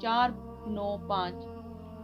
495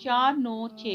496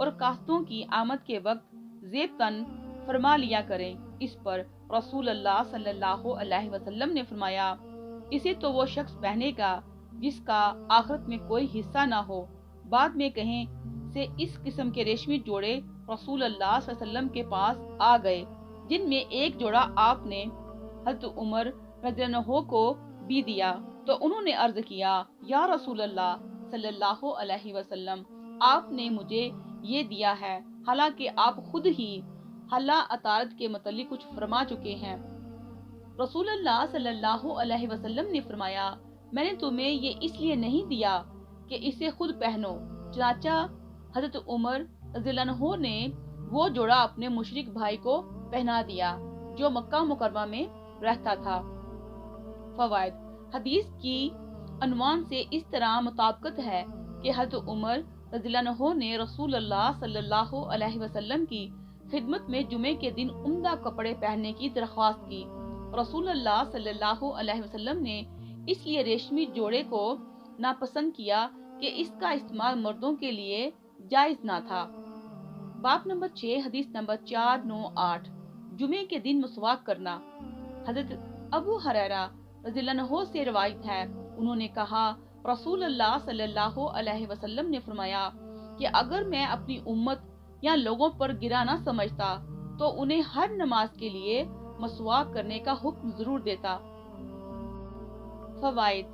اور کاستوں کی آمد کے وقت زیب تن فرما لیا کریں۔ اس پر رسول اللہ صلی اللہ علیہ وسلم نے فرمایا، اسے تو وہ شخص پہنے گا جس کا آخرت میں کوئی حصہ نہ ہو۔ بعد میں کہیں سے اس قسم کے ریشمی جوڑے رسول اللہ صلی اللہ علیہ وسلم کے پاس آ گئے، جن میں ایک جوڑا آپ نے حضرت عمر رضی اللہ عنہ کو بھی دیا، تو انہوں نے عرض کیا، یا رسول اللہ صلی اللہ علیہ وسلم، آپ نے مجھے یہ دیا ہے، حالانکہ آپ خود ہی حلہ عطارد کے متعلق کچھ فرما چکے ہیں۔ رسول اللہ صلی اللہ علیہ وسلم نے فرمایا، میں نے تمہیں یہ اس لیے نہیں دیا کہ اسے خود پہنو۔ چنانچہ حضرت عمر رضی اللہ عنہ نے وہ جوڑا اپنے مشرک بھائی کو پہنا دیا جو مکہ مکرمہ میں رہتا تھا۔ فوائد: حدیث کی عنوان سے اس طرح مطابقت ہے کہ حضرت عمر رضی اللہ عنہ نے رسول اللہ صلی اللہ علیہ وسلم کی خدمت میں جمعے کے دن عمدہ کپڑے پہننے کی درخواست کی۔ رسول اللہ صلی اللہ علیہ وسلم نے اس لیے ریشمی جوڑے کو ناپسند کیا کہ اس کا استعمال مردوں کے لیے جائز نہ تھا۔ باب نمبر 6، حدیث نمبر 498، جمعے کے دن مسواک کرنا۔ حضرت ابو ہریرہ رضی اللہ عنہ سے روایت ہے، انہوں نے کہا، رسول اللہ صلی اللہ علیہ وسلم نے فرمایا کہ اگر میں اپنی امت یا لوگوں پر گرا نہ سمجھتا تو انہیں ہر نماز کے لیے مسواک کرنے کا حکم ضرور دیتا۔ فوائد: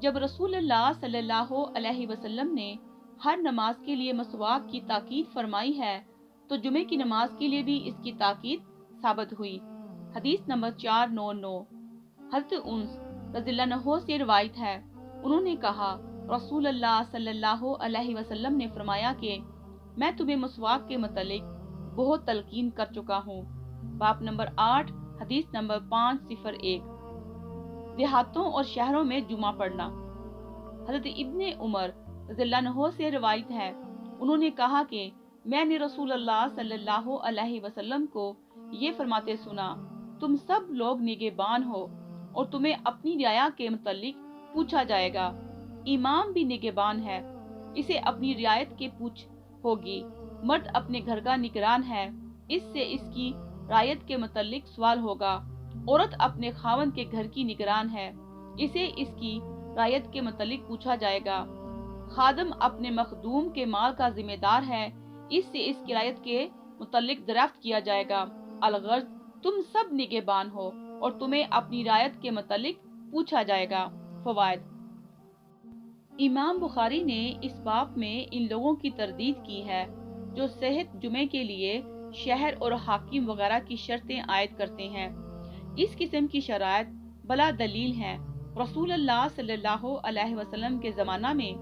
جب رسول اللہ صلی اللہ علیہ وسلم نے ہر نماز کے لیے مسواک کی تاکید فرمائی ہے تو جمعے کی نماز کے لیے بھی اس کی تاکید ثابت ہوئی۔ حدیث نمبر 499، حضرت انس رضی اللہ عنہ سے روایت ہے، انہوں نے کہا، رسول اللہ صلی اللہ علیہ وسلم نے فرمایا کہ میں تمہیں مسواک کے متعلق بہت تلقین کر چکا ہوں۔ باب نمبر 8، حدیث نمبر 501، دیہاتوں اور شہروں میں جمعہ پڑھنا۔ حضرت ابن عمر رضی اللہ عنہ سے روایت ہے، انہوں نے کہا کہ میں نے رسول اللہ صلی اللہ علیہ وسلم کو یہ فرماتے سنا، تم سب لوگ نگہبان ہو اور تمہیں اپنی رعایا کے متعلق پوچھا جائے گا۔ امام بھی نگہبان ہے، اسے اپنی رعایت کی پوچھ ہوگی۔ مرد اپنے گھر کا نگران ہے، اس سے اس کی رعایت کے متعلق سوال ہوگا۔ عورت اپنے خاوند کے گھر کی نگران ہے، اسے اس کی رعایت کے متعلق پوچھا جائے گا۔ خادم اپنے مخدوم کے مال کا ذمہ دار ہے، اس سے اس کی رعایت کے متعلق دریافت کیا جائے گا۔ الغرض تم سب نگہبان ہو اور تمہیں اپنی رعایت کے متعلق پوچھا جائے گا۔ فوائد: امام بخاری نے اس باب میں ان لوگوں کی تردید کی ہے جو صحت جمعے کے لیے شہر اور حاکم وغیرہ کی شرطیں عائد کرتے ہیں۔ اس قسم کی شرائط بلا دلیل ہیں۔ رسول اللہ صلی اللہ علیہ وسلم کے زمانہ میں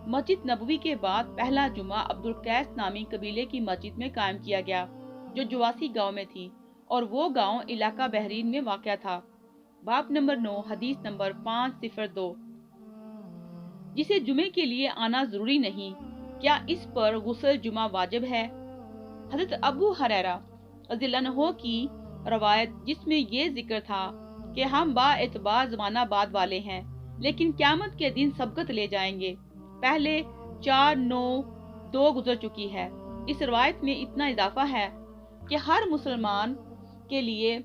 مسجد نبوی کے بعد پہلا جمعہ عبدالقیس نامی قبیلے کی مسجد میں قائم کیا گیا جو جواسی گاؤں میں تھی، اور وہ گاؤں علاقہ بحرین میں واقع تھا۔ باب نمبر 9، حدیث نمبر 502، جسے جمعے کے لیے آنا ضروری نہیں، کیا اس پر غسل جمعہ واجب ہے؟ حضرت ابو ہریرہ رضی اللہ عنہ کی روایت جس میں یہ ذکر تھا کہ ہم با اعتبار زمانہ بعد والے ہیں لیکن قیامت کے دن سبقت لے جائیں گے، پہلے 492 گزر چکی ہے۔ اس روایت میں اتنا اضافہ ہے کہ ہر مسلمان کے لیے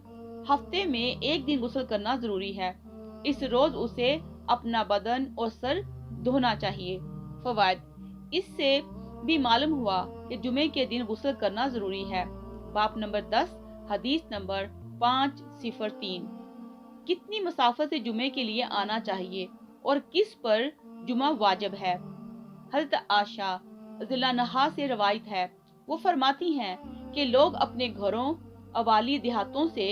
ہفتے میں ایک دن غسل کرنا ضروری ہے، اس روز اسے اپنا بدن اور سر دھونا چاہیے۔ فوائد: اس سے بھی معلوم ہوا کہ جمعے کے دن غسل کرنا ضروری ہے۔ باب نمبر 10، حدیث نمبر 503، کتنی مسافت سے جمعے کے لیے آنا چاہیے اور کس پر جمعہ واجب ہے؟ حضرت عائشہ رضی اللہ عنہا سے روایت ہے، وہ فرماتی ہیں کہ لوگ اپنے گھروں اوالی دیہاتوں سے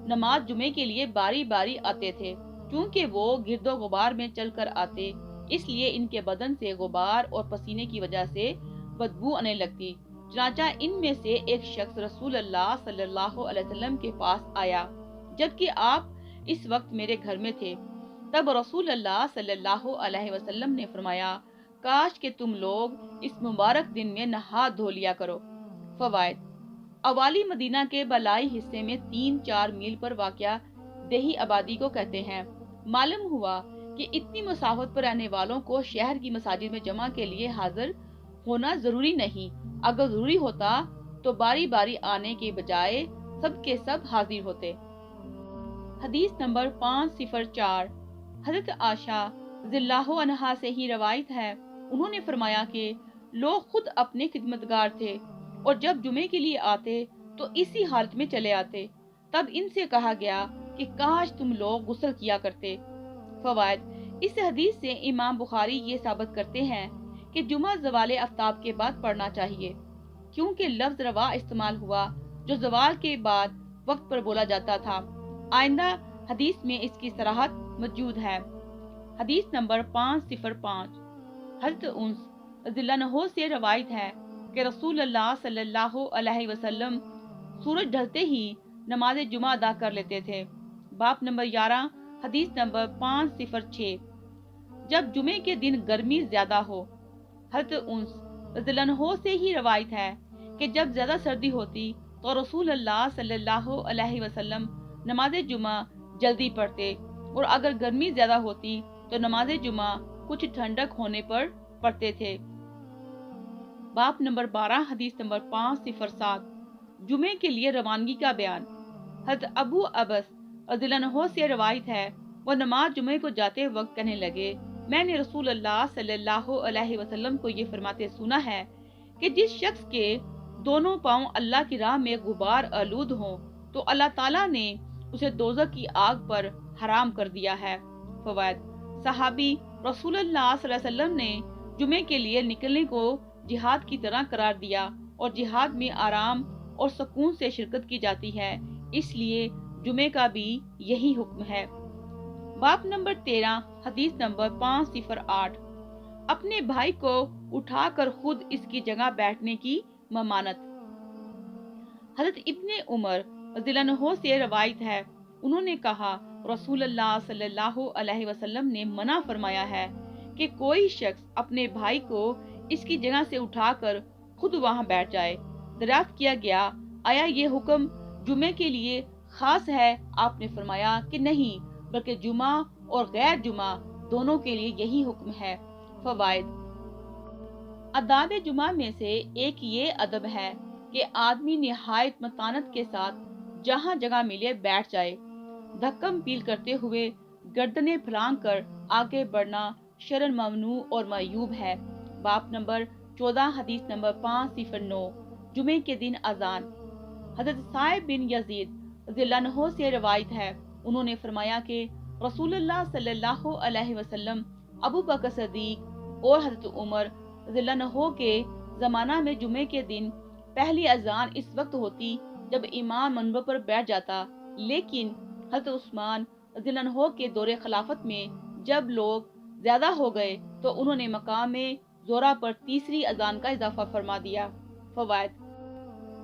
نماز جمعے کے لیے باری باری آتے تھے، کیونکہ وہ گرد و غبار میں چل کر آتے، اس لیے ان کے بدن سے غبار اور پسینے کی وجہ سے بدبو آنے لگتی۔ چنانچہ ان میں سے ایک شخص رسول اللہ صلی اللہ علیہ وسلم کے پاس آیا جبکہ آپ اس وقت میرے گھر میں تھے۔ تب رسول اللہ صلی اللہ علیہ وسلم نے فرمایا، کاش کہ تم لوگ اس مبارک دن میں نہا دھو لیا کرو۔ فوائد: اوالی مدینہ کے بالائی حصے میں 3-4 میل پر واقع دیہی آبادی کو کہتے ہیں۔ معلوم ہوا کہ اتنی مسافت پر رہنے والوں کو شہر کی مساجد میں جمع کے لیے حاضر ہونا ضروری نہیں، اگر ضروری ہوتا تو باری باری آنے کے بجائے سب کے سب حاضر ہوتے۔ حدیث نمبر 504 حضرت عائشہ رضی اللہ عنہا سے ہی روایت ہے، انہوں نے فرمایا کہ لوگ خود اپنے خدمتگار تھے اور جب جمعے کے لیے آتے تو اسی حالت میں چلے آتے۔ تب ان سے کہا گیا کہ کاش تم لوگ غسل کیا کرتے۔ فوائد: اس حدیث سے امام بخاری یہ ثابت کرتے ہیں کہ جمعہ زوال آفتاب کے بعد پڑھنا چاہیے، کیونکہ لفظ روا استعمال ہوا جو زوال کے بعد وقت پر بولا جاتا تھا۔ آئندہ حدیث میں اس کی صراحت موجود ہے۔ حدیث نمبر 505 حضرت انس رضی اللہ عنہ سے روایت ہے کہ رسول اللہ صلی اللہ علیہ وسلم سورج ڈھلتے ہی نماز جمعہ ادا کر لیتے تھے۔ باب نمبر 11 حدیث نمبر 506 جب جمعے کے دن گرمی زیادہ ہو۔ حضرت انس رضی اللہ عنہ سے ہی روایت ہے کہ جب زیادہ سردی ہوتی تو رسول اللہ صلی اللہ علیہ وسلم نماز جمعہ جلدی پڑھتے، اور اگر گرمی زیادہ ہوتی تو نماز جمعہ کچھ ٹھنڈک ہونے پر پڑھتے تھے۔ باب نمبر 12 حدیث نمبر 507 جمعے کے لیے روانگی کا بیان۔ حضرت ابو عبس رضی اللہ عنہ سے روایت ہے، وہ نماز جمعے کو جاتے وقت کہنے لگے، میں نے رسول اللہ صلی اللہ علیہ وسلم کو یہ فرماتے سنا ہے کہ جس شخص کے دونوں پاؤں اللہ کی راہ میں غبار آلود ہوں تو اللہ تعالیٰ نے اسے دوزخ کی آگ پر حرام کر دیا ہے۔ فوائد: صحابی رسول اللہ صلی اللہ علیہ وسلم نے جمعے کے لیے نکلنے کو جہاد کی طرح قرار دیا، اور جہاد میں آرام اور سکون سے شرکت کی جاتی ہے، اس لیے جمعے کا بھی یہی حکم ہے۔ باب نمبر 13 حدیث نمبر 508 اپنے بھائی کو اٹھا کر خود اس کی جگہ بیٹھنے کی ممانت۔ حضرت ابن عمر رضی اللہ عنہ سے روایت ہے، انہوں نے کہا رسول اللہ صلی اللہ علیہ وسلم نے منع فرمایا ہے کہ کوئی شخص اپنے بھائی کو اس کی جگہ سے اٹھا کر خود وہاں بیٹھ جائے۔ دریافت کیا گیا، آیا یہ حکم جمعے کے لیے خاص ہے؟ آپ نے فرمایا کہ نہیں، بلکہ جمعہ اور غیر جمعہ دونوں کے لیے یہی حکم ہے۔ فوائد: آداب جمعہ میں سے ایک یہ ادب ہے کہ آدمی نہایت متانت کے ساتھ جہاں جگہ ملے بیٹھ جائے۔ دھکم پیل کرتے ہوئے گردنیں پھلانگ کر آگے بڑھنا شرعاً ممنوع اور معیوب ہے۔ باب نمبر 14 حدیث نمبر 509 جمعے کے دن اذان۔ حضرت صائب بن یزید رضی اللہ عنہ سے روایت ہے، انہوں نے فرمایا کہ رسول اللہ صلی اللہ علیہ وسلم، ابو بکر صدیق اور حضرت عمر رضی اللہ عنہ کے زمانہ میں جمعے کے دن پہلی اذان اس وقت ہوتی جب امام منبر پر بیٹھ جاتا، لیکن حضرت عثمان رضی اللہ عنہ کے دور خلافت میں جب لوگ زیادہ ہو گئے تو انہوں نے مقام زورا پر تیسری اذان کا اضافہ فرما دیا۔ فوائد: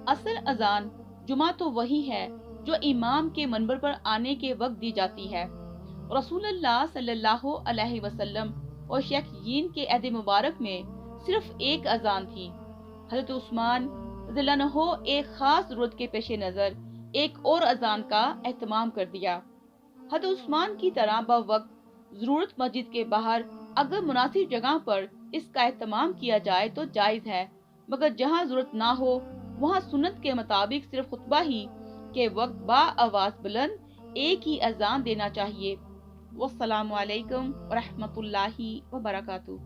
اصل اذان جمعہ تو وہی ہے جو امام کے منبر پر آنے کے وقت دی جاتی ہے۔ رسول اللہ صلی اللہ علیہ وسلم اور شیخین کے عہد مبارک میں صرف ایک اذان تھی۔ حضرت عثمان رضی اللہ عنہ ایک خاص ضرورت کے پیش نظر ایک اور اذان کا اہتمام کر دیا۔ حضرت عثمان کی طرح بوقت ضرورت مسجد کے باہر اگر مناسب جگہ پر اس کا اہتمام کیا جائے تو جائز ہے، مگر جہاں ضرورت نہ ہو وہاں سنت کے مطابق صرف خطبہ ہی کے وقت با آواز بلند ایک ہی اذان دینا چاہیے۔ والسلام علیکم ورحمۃ اللہ وبرکاتہ۔